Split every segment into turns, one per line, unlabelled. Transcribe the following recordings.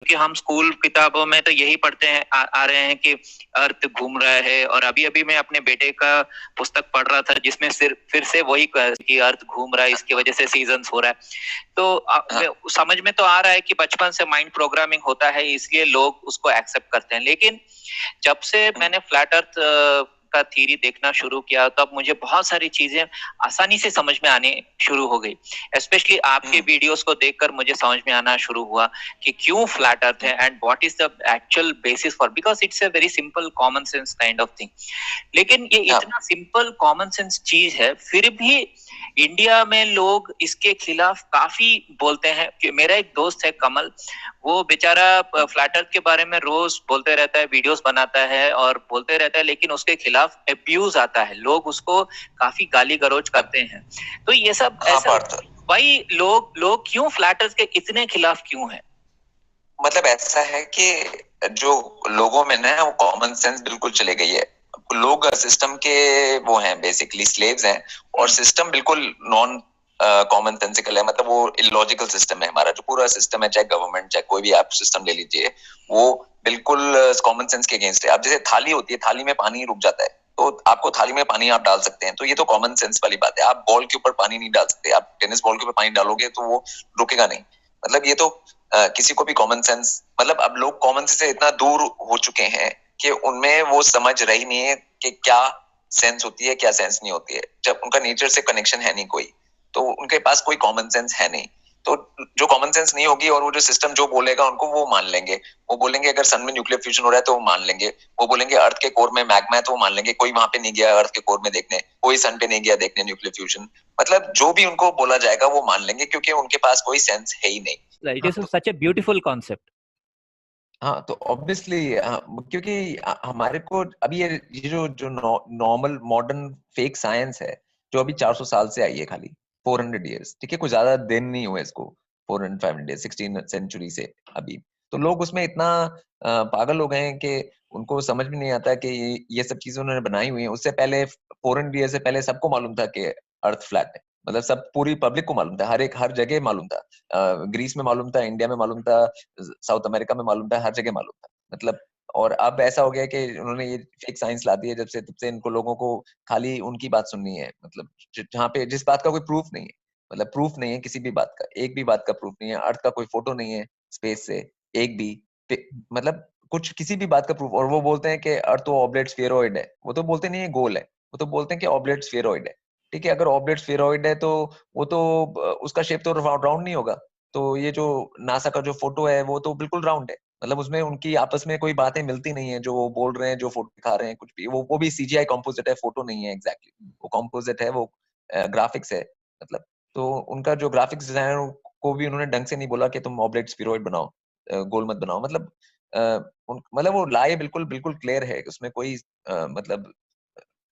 कि हम स्कूल किताबों में तो यही पढ़ते हैं आ रहे हैं कि अर्थ घूम रहा है, और अभी अभी मैं अपने बेटे का पुस्तक पढ़ रहा था जिसमें फिर से वही कि अर्थ घूम रहा है, इसकी वजह से सीजन्स हो रहा है। तो समझ में तो आ रहा है कि बचपन से माइंड प्रोग्रामिंग होता है, इसलिए लोग उसको एक्सेप्ट करते हैं। लेकिन जब से मैंने फ्लैट अर्थ का थ्योरी देखना शुरू किया, तब मुझे बहुत सारी चीजें आसानी से समझ में आने शुरू हो गई। स्पेशली आपके वीडियोस को देखकर मुझे समझ में आना शुरू हुआ कि क्यों फ्लैट अर्थ है and what is the actual basis for, because it's a very simple common sense kind of thing. लेकिन ये इतना सिंपल कॉमन सेंस चीज है, फिर भी इंडिया में लोग इसके खिलाफ काफी बोलते हैं। कि मेरा एक दोस्त है कमल, वो बेचारा फ्लैट अर्थ के बारे में रोज बोलते रहता है, वीडियोस बनाता है और बोलते रहता है, लेकिन उसके खिलाफ अब्यूज आता है, लोग उसको काफी गाली गलौज करते हैं। तो ये सब ऐसा भाई, लोग क्यों फ्लैट अर्थ के इतने खिलाफ क्यों है?
मतलब ऐसा है कि जो लोगों में ना वो कॉमन सेंस बिल्कुल चले गई है। लोग सिस्टम के वो हैं, बेसिकली स्लेव्स हैं, और सिस्टम बिल्कुल नॉन कॉमन सेंसिकल है। मतलब वो इलॉजिकल सिस्टम है हमारा, जो पूरा सिस्टम है, चाहे गवर्नमेंट चाहे कोई भी आप सिस्टम ले लीजिए, वो बिल्कुल कॉमन सेंस के अगेंस्ट है। अब जैसे थाली होती है, थाली में पानी रुक जाता है, तो आपको थाली में पानी आप डाल सकते हैं, तो ये तो कॉमन सेंस वाली बात है। आप बॉल के ऊपर पानी नहीं डाल सकते, आप टेनिस बॉल के ऊपर पानी डालोगे तो वो रुकेगा नहीं। मतलब ये तो किसी को भी कॉमन सेंस, मतलब अब लोग कॉमन सेंस से इतना दूर हो चुके हैं कि उनमें वो समझ रही नहीं है कि क्या सेंस होती है, क्या सेंस नहीं होती है। जब उनका नेचर से कनेक्शन है नहीं कोई, तो उनके पास कोई कॉमन सेंस है नहीं। तो जो कॉमन सेंस नहीं होगी, और वो जो सिस्टम जो बोलेगा उनको वो मान लेंगे। वो बोलेंगे अगर सन में न्यूक्लियर फ्यूजन हो रहा है तो वो मान लेंगे। वो बोलेंगे अर्थ के कोर में मैग्मा है तो वो मान लेंगे। कोई वहां पे नहीं गया अर्थ के कोर में देखने, कोई सन पे नहीं गया देखने न्यूक्लियर फ्यूजन। मतलब जो भी उनको बोला जाएगा वो मान लेंगे, क्योंकि उनके पास कोई सेंस है ही नहीं।
It is such a beautiful concept.
हाँ, तो ऑब्वियसली क्योंकि हमारे को अभी ये जो नॉर्मल मॉडर्न फेक साइंस है, जो अभी 400 साल से आई है, खाली 400 इयर्स, ठीक है, कुछ ज्यादा दिन नहीं हुए इसको, 400 500 इयर्स, 16th सेंचुरी से अभी। तो लोग उसमें इतना पागल हो गए हैं कि उनको समझ में नहीं आता कि ये सब चीजें उन्होंने बनाई हुई है। उससे पहले 400 ईयर से पहले सबको मालूम था कि अर्थ फ्लैट है। मतलब सब पूरी पब्लिक को मालूम था, हर जगह मालूम था। ग्रीस में मालूम था, इंडिया में मालूम था, साउथ अमेरिका में मालूम था, हर जगह मालूम था। मतलब और अब ऐसा हो गया कि उन्होंने ये फेक साइंस ला दी है, जब से तब से इनको लोगों को खाली उनकी बात सुननी है। मतलब जहाँ पे जिस बात का कोई प्रूफ नहीं है, मतलब प्रूफ नहीं है किसी भी बात का, एक भी बात का प्रूफ नहीं है। अर्थ का कोई फोटो नहीं है स्पेस से, एक भी, मतलब कुछ किसी भी बात का प्रूफ। और वो बोलते हैं कि अर्थ तो ऑब्लेट स्फेरॉइड है। वो तो बोलते नहीं है गोल है, वो तो बोलते हैं कि ऑब्लेट स्फेरॉइड है। ठीक है, अगर ऑब्लेट स्फेरॉइड है तो वो तो उसका शेप तो राउंड नहीं होगा। तो ये जो नासा का जो फोटो है वो तो बिल्कुल राउंड है। मतलब उसमें उनकी आपस में कोई बातें मिलती नहीं है, जो वो बोल रहे हैं, जो फोटो दिखा रहे हैं, कुछ भी वो भी सीजीआई कॉम्पोजिट है, फोटो नहीं है एग्जैक्टली। वो कॉम्पोजिट है, वो ग्राफिक्स है। मतलब तो उनका जो ग्राफिक्स डिजाइनर को भी उन्होंने ढंग से नहीं बोला कि तुम ऑब्लेट स्फेरॉइड बनाओ, गोल मत बनाओ। मतलब मतलब वो लाई बिल्कुल बिल्कुल क्लियर है, उसमें कोई मतलब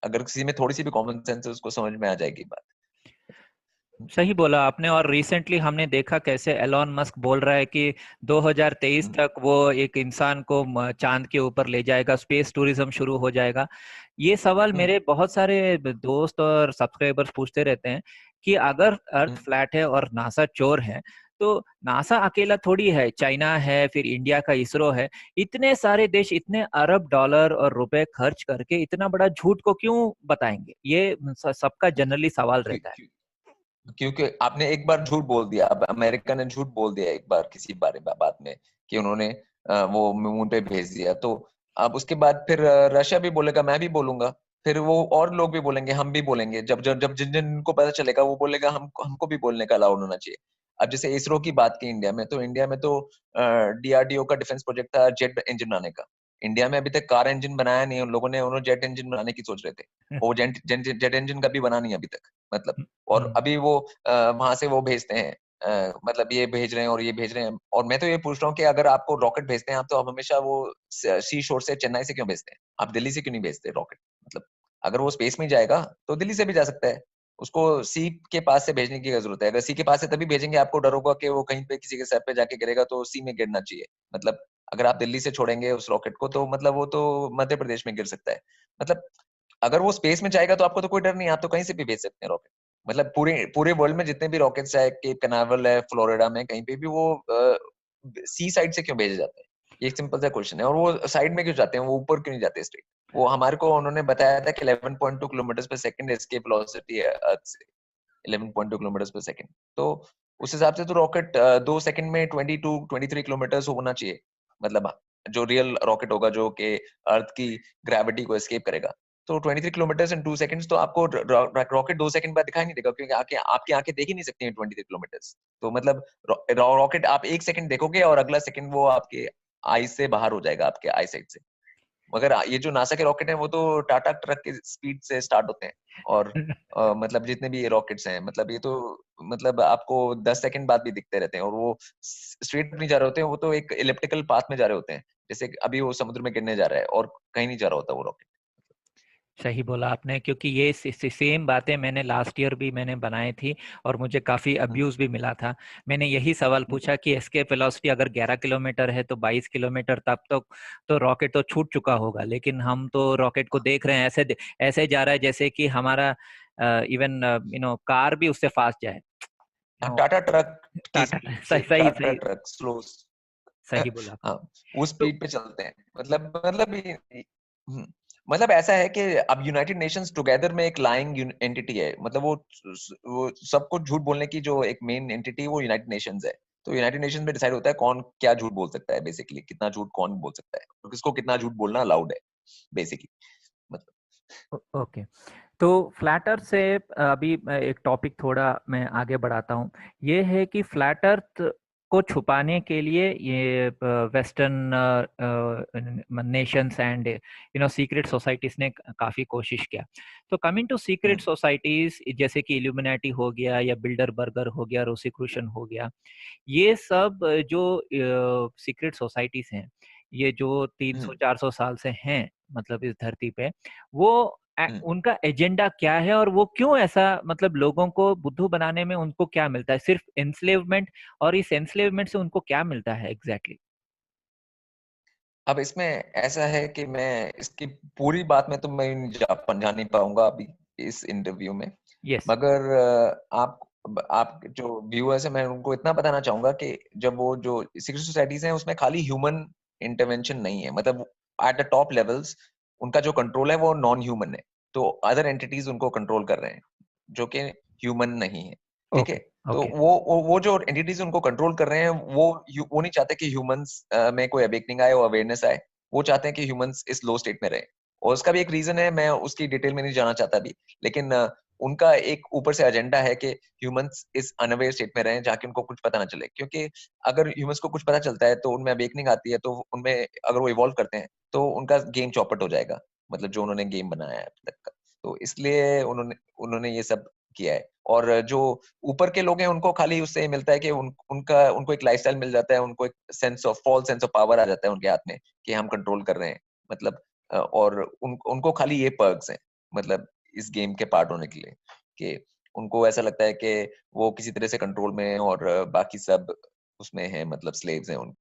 अगर किसी में थोड़ी सी भी कॉमन सेंस है उसको समझ में आ जाएगी बात।
सही बोला आपने। और रिसेंटली हमने देखा कैसे एलॉन मस्क बोल रहा है कि 2023 तक वो एक इंसान को चांद के ऊपर ले जाएगा, स्पेस टूरिज्म शुरू हो जाएगा। ये सवाल मेरे बहुत सारे दोस्त और सब्सक्राइबर्स पूछते रहते हैं कि अगर अर्थ फ्लैट है और नासा चोर है, तो नासा अकेला थोड़ी है, चाइना है, फिर इंडिया का इसरो है। इतने सारे देश इतने अरब डॉलर और रुपए खर्च करके इतना बड़ा झूठ को क्यों बताएंगे? ये सबका जनरली सवाल रहता है।
क्योंकि आपने एक बार झूठ बोल दिया, अब अमेरिका ने झूठ बोल दिया एक बार किसी बारे में बात में कि उन्होंने वो मून पे भेज दिया, तो अब उसके बाद फिर रशिया भी बोलेगा, मैं भी बोलूंगा, फिर वो और लोग भी बोलेंगे, हम भी बोलेंगे। जब जब जब जिन जिन को पता चलेगा वो बोलेगा हमको भी बोलने का अलाउड होना चाहिए। अब जैसे इसरो की बात की इंडिया में, तो इंडिया में तो डीआरडीओ का डिफेंस प्रोजेक्ट था जेट इंजन बनाने का। इंडिया में अभी तक कार इंजन बनाया नहीं उन लोगों ने, उन्होंने जेट इंजन बनाने की सोच रहे थे। वो जेट इंजन कभी बना नहीं अभी तक। मतलब और अभी वो वहां से वो भेजते हैं, मतलब ये भेज रहे हैं और ये भेज रहे हैं। और मैं तो ये पूछ रहा हूँ कि अगर आपको रॉकेट भेजते हैं आप, तो आप हमेशा वो सी शोर से, चेन्नई से क्यों भेजते हैं? आप दिल्ली से क्यों नहीं भेजते रॉकेट? मतलब अगर वो स्पेस में जाएगा तो दिल्ली से भी जा सकता है, उसको सी के पास से भेजने की क्या जरूरत है? अगर सी के पास से तभी भेजेंगे, आपको डर होगा कि वो कहीं पे किसी के सर पे जाके गिरेगा, तो सी में गिरना चाहिए। मतलब अगर आप दिल्ली से छोड़ेंगे उस रॉकेट को, तो मतलब वो तो मध्य प्रदेश में गिर सकता है। मतलब अगर वो स्पेस में जाएगा तो आपको तो कोई डर नहीं है, आप तो कहीं से भी भेज सकते हैं रॉकेट। मतलब पूरे पूरे वर्ल्ड में जितने भी रॉकेट्स है, केप कैनावरल है, फ्लोरिडा में, कहीं पे भी वो सी साइड से क्यों भेजे जाते हैं? ये एक सिंपल सा क्वेश्चन है। और वो साइड में क्यों जाते हैं, वो ऊपर क्यों नहीं जाते स्ट्रेट? वो हमारे को उन्होंने बताया था कि 11.2 किलोमीटर पर सेकंड एस्केप वेलोसिटी है अर्थ से, 11.2 किलोमीटर पर सेकंड। तो उस हिसाब से तो रॉकेट 2 सेकंड में 22-23 किलोमीटर होना चाहिए, मतलब जो रियल रॉकेट होगा जो कि अर्थ की ग्रेविटी को एस्केप करेगा। तो 23 किलोमीटर इन 2 सेकंड्स, तो आपको रॉकेट 2 सेकंड बाद दिखाई नहीं देगा, क्योंकि आपकी आंखें देख ही नहीं सकती हैं 23 किलोमीटर। तो मतलब रॉकेट आप 1 सेकंड देखोगे और अगला सेकंड वो आपके आई से बाहर हो जाएगा, आपके आई साइड से। मगर ये जो नासा के रॉकेट हैं वो तो टाटा ट्रक की स्पीड से स्टार्ट होते हैं। और मतलब जितने भी ये रॉकेट्स हैं, मतलब ये तो मतलब आपको 10 सेकंड बाद भी दिखते रहते हैं, और वो स्ट्रेट नहीं जा रहे होते हैं, वो तो एक इलिप्टिकल पाथ में जा रहे होते हैं, जैसे अभी वो समुद्र में गिरने जा रहा है और कहीं नहीं जा रहा होता वो रॉकेट।
सही बोला आपने, क्योंकि ये सेम बातें मैंने लास्ट ईयर भी मैंने बनाई थी और मुझे काफी अब्यूज भी मिला था। मैंने यही सवाल पूछा कि एस्केप वेलोसिटी अगर 11 किलोमीटर है तो 22 किलोमीटर तब तक तो रॉकेट तो छूट चुका होगा, लेकिन हम तो रॉकेट को देख रहे हैं ऐसे ऐसे जा रहा है जैसे कि हमारा इवन कार भी उससे फास्ट जाए।
टाटा ट्रक की
टाटा
स्पीड से,
सही सही
टाटा
सही
ट्रक स्लो,
सही बोला।
हाँ वो
तो
स्पीड पे चलते हैं। मतलब ऐसा है कि अब यूनाइटेड नेशंस टुगेदर में एक लाइंग एंटिटी है, मतलब वो सबको झूठ बोलने की जो एक मेन एंटिटी है वो यूनाइटेड नेशंस है। तो यूनाइटेड नेशंस में डिसाइड होता है कौन क्या झूठ बोल सकता है, बेसिकली कितना झूठ कौन बोल सकता है और किसको कितना झूठ बोलना अलाउड है बेसिकली, मतलब।
ओके, तो फ्लैट अर्थ से अभी मैं एक टॉपिक थोड़ा मैं आगे बढ़ाता हूँ। ये है कि फ्लैट अर्थ को छुपाने के लिए ये western Nations and secret societies ने काफी कोशिश किया। तो कमिंग टू सीक्रेट सोसाइटीज जैसे कि इल्यूमिनाटी हो गया या बिल्डर बर्गर हो गया, रोसीक्रूशन हो गया, ये सब जो सीक्रेट सोसाइटीज हैं, ये जो 300-400 साल से हैं मतलब इस धरती पे, वो उनका एजेंडा क्या है और वो क्यों ऐसा मतलब लोगों को बुद्धू बनाने में उनको क्या मिलता है? सिर्फ एंस्लेवमेंट, और इस एंस्लेवमेंट से उनको क्या मिलता है एग्जैक्टली?
अब इसमें ऐसा है कि मैं इसकी पूरी बात में तो मैं जा नहीं पाऊंगा अभी इस इंटरव्यू में,
यस।
मगर आप जो व्यूअर्स है मैं उनको इतना बताना चाहूंगा कि जब वो जो सीक्रेट सोसाइटीज हैं उसमें खाली ह्यूमन इंटरवेंशन नहीं है, मतलब एट द टॉप लेवल्स उनका जो कंट्रोल है वो नॉन ह्यूमन है, तो अदर एंटिटीज उनको कंट्रोल कर रहे हैं जो कि ह्यूमन नहीं है, ठीक है।
ओके
तो
ओके
वो जो एंटिटीज उनको कंट्रोल कर रहे हैं वो नहीं चाहते कि ह्यूमंस में कोई अवेकनिंग आए और अवेयरनेस आए, वो चाहते हैं कि ह्यूमंस इस लो स्टेट में रहे। और उसका भी एक रीजन है, मैं उसकी डिटेल में नहीं जाना चाहता अभी, लेकिन उनका एक ऊपर से एजेंडा है कि ह्यूमंस इस अनअवेयर स्टेट में रहें जहाँ कि उनको कुछ पता ना चले, क्योंकि अगर ह्यूमंस को कुछ पता चलता है तो उनमें अवेकनिंग आती है, तो उनमें अगर वो इवॉल्व करते हैं तो उनका गेम चौपट हो जाएगा, मतलब जो उन्होंने गेम बनाया है अब तक का। तो इसलिए उन्होंने उन्होंने ये सब किया है। और जो ऊपर के लोग हैं उनको खाली उससे ये मिलता है कि उनको एक लाइफस्टाइल मिल जाता है, उनको एक फॉल्स सेंस ऑफ पावर आ जाता है उनके हाथ में कि हम कंट्रोल कर रहे हैं, मतलब और उनको खाली ये पर्क्स हैं, मतलब इस गेम के पार्ट होने के लिए, कि उनको ऐसा लगता है कि वो किसी तरह से कंट्रोल में हैं और बाकी सब उसमें हैं, मतलब स्लेव्स हैं उन